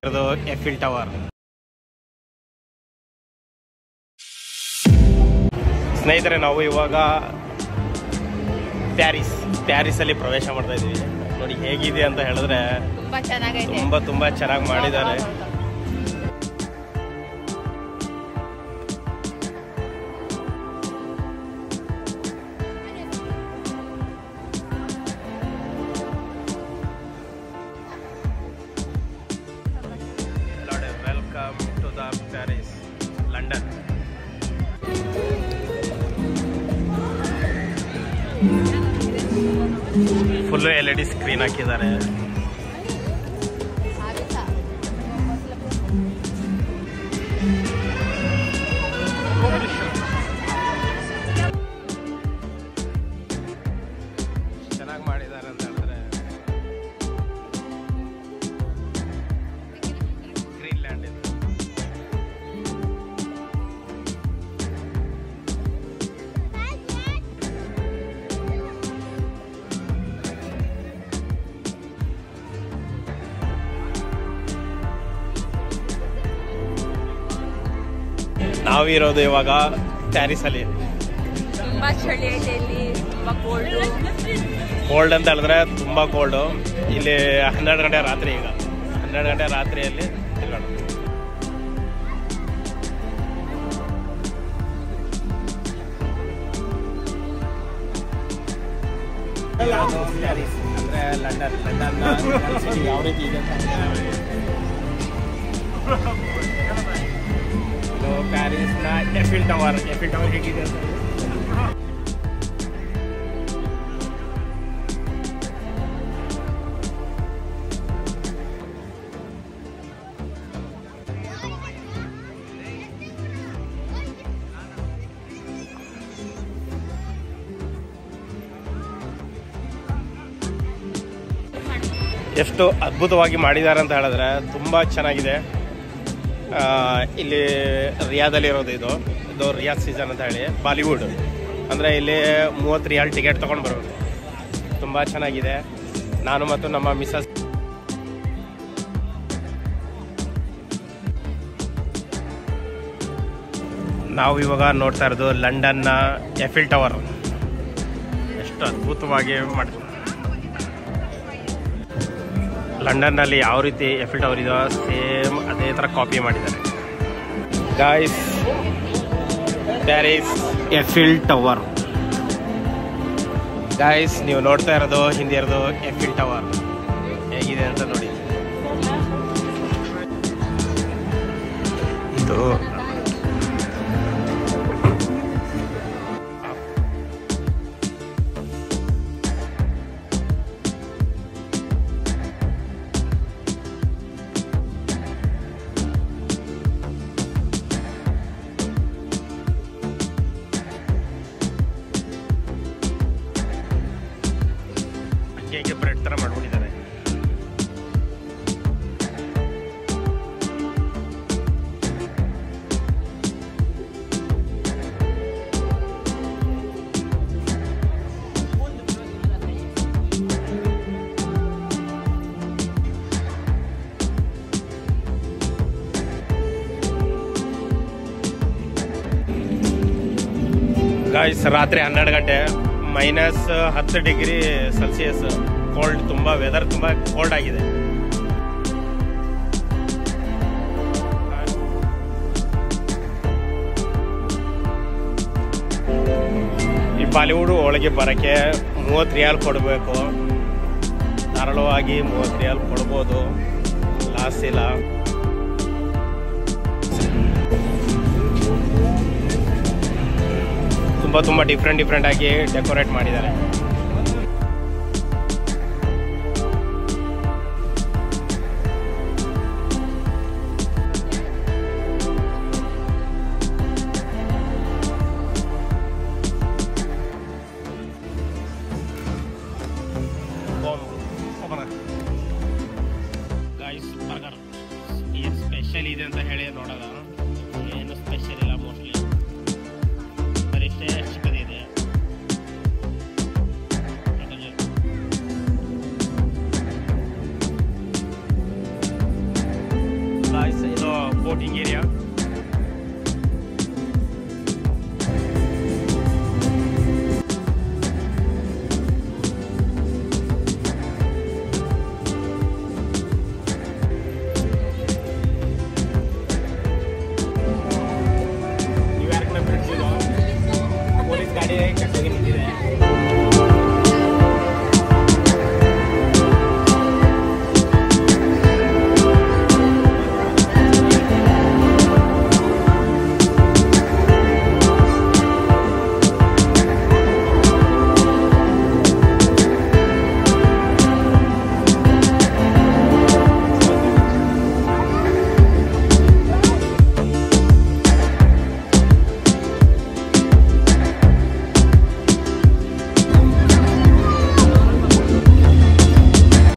ಇದು ಎಫಿಲ್ ಟವರ್. ಸ್ನೇಹಿತರೆ, ನಾವು ಇವಾಗ ಪ್ಯಾರಿಸ್ ಅಲ್ಲಿ ಪ್ರವೇಶ ಮಾಡ್ತಾ ಇದೀವಿ. ನೋಡಿ ಹೇಗಿದೆ ಅಂತ ಹೇಳಿದ್ರೆ ತುಂಬಾ ಚೆನ್ನಾಗಿ ಮಾಡಿದ್ದಾರೆ. Welcome to the Paris, London. Full LED screen ಹಾಕಿದ್ದಾರೆ. ಚೆನ್ನಾಗಿ ಮಾಡಿದ್ದಾರೆ ಅಂತ ಹೇಳಿದ್ರೆ ಗ್ರೀನ್ಲ್ಯಾಂಡ್ ಇದು. ನಾವಿರೋದು ಇವಾಗ ಪ್ಯಾರಿಸ್ ಅಲ್ಲಿ. ತುಂಬಾ ಚಳಿ ಐತೆ ಇಲ್ಲಿ, ತುಂಬಾ ಕೋಲ್ಡ್ ಅಂತ ಹೇಳಿದ್ರೆ ತುಂಬಾ ಕೋಲ್ಡು. ಇಲ್ಲಿ 12 ಗಂಟೆ ರಾತ್ರಿ. ಈಗ 12 ಗಂಟೆ ರಾತ್ರಿಯಲ್ಲಿ ತಿರ್ಗಾಡ. ಪ್ಯಾರಿಸ್ ಅಂದ್ರೆ ಲಂಡನ್ ಯಾವ ರೀತಿ ಇದೆ ಅಂತ. ಪ್ಯಾರಿಸ್ನ ಎಫಿಲ್ ಟವರ್ ಹೇಗಿದೆ ಅಂತ. ಎಷ್ಟು ಅದ್ಭುತವಾಗಿ ಮಾಡಿದ್ದಾರೆ ಅಂತ ಹೇಳಿದ್ರೆ ತುಂಬ ಚೆನ್ನಾಗಿದೆ. ಇಲ್ಲಿ ರಿಯಾದಲ್ಲಿ ಇರೋದು ಇದು ರಿಯಾದ್ ಸೀಸನ್ ಅಂತ ಹೇಳಿ, ಬಾಲಿವುಡ್ ಅಂದರೆ ಇಲ್ಲಿ 30 ರಿಯಾಲ್ ಟಿಕೆಟ್ ತೊಗೊಂಡು ಬರಬೇಕು. ತುಂಬ ಚೆನ್ನಾಗಿದೆ. ನಾನು ಮತ್ತು ನಮ್ಮ ಮಿಸಸ್ ನಾವು ಇವಾಗ ನೋಡ್ತಾ ಇರೋದು ಲಂಡನ್ನ ಎಫಿಲ್ ಟವರ್. ಎಷ್ಟು ಅದ್ಭುತವಾಗಿ ಮಾಡಿದ್ರು. ಲಂಡನ್ನಲ್ಲಿ ಯಾವ ರೀತಿ ಎಫಿಲ್ ಟವರ್ ಇದೋ ಸೇಮ್ ಅದೇ ಥರ ಕಾಪಿ ಮಾಡಿದ್ದಾರೆ. Guys, Paris Eiffel Tower. Guys, ನೀವು ನೋಡ್ತಾ ಇರೋದು ಹಿಂದೆ ಇರೋದು ಎಫಿಲ್ ಟವರ್ ಹೇಗಿದೆ ಅಂತ ನೋಡಿ. ಇದು ಹೇಗೆ ಬ್ರೆಡ್ ಥರ ಮಾಡ್ಕೊಂಡಿದ್ದಾರೆ. ಗಾಯ್ಸ್, ರಾತ್ರಿ 12 ಗಂಟೆ, -10 ಡಿಗ್ರಿ ಸೆಲ್ಸಿಯಸ್ ಕೋಲ್ಡ್. ತುಂಬ ವೆದರ್ ತುಂಬ ಕೋಲ್ಡ್ ಆಗಿದೆ. ಈ ಬಾಲಿವುಡ್ ಒಳಗೆ ಬರೋಕ್ಕೆ 30 ರಿಯಾಲ್ ಕೊಡಬೇಕು. ಧಾರಾಳವಾಗಿ 30 ರಿಯಾಲ್ ಕೊಡ್ಬೋದು, ಲಾಸ್ ಇಲ್ಲ. ತುಂಬ ಡಿಫ್ರೆಂಟ್ ಆಗಿ ಡೆಕೋರೇಟ್ ಮಾಡಿದ್ದಾರೆ. ಗಾಯ್ಸ್, ಬರ್ಗರ್ ಏನು ಸ್ಪೆಷಲ್ ಇದೆ ಅಂತ ಹೇಳಿ ನೋಡೋಣ. ಏನು ಸ್ಪೆಷಲ್ ಇಲ್ಲ, ಮೋಸ್ಟ್ಲಿ ಬರೀಷ್ಟೇ ಚಿಕ್ಕದಿದೆ. Boating area.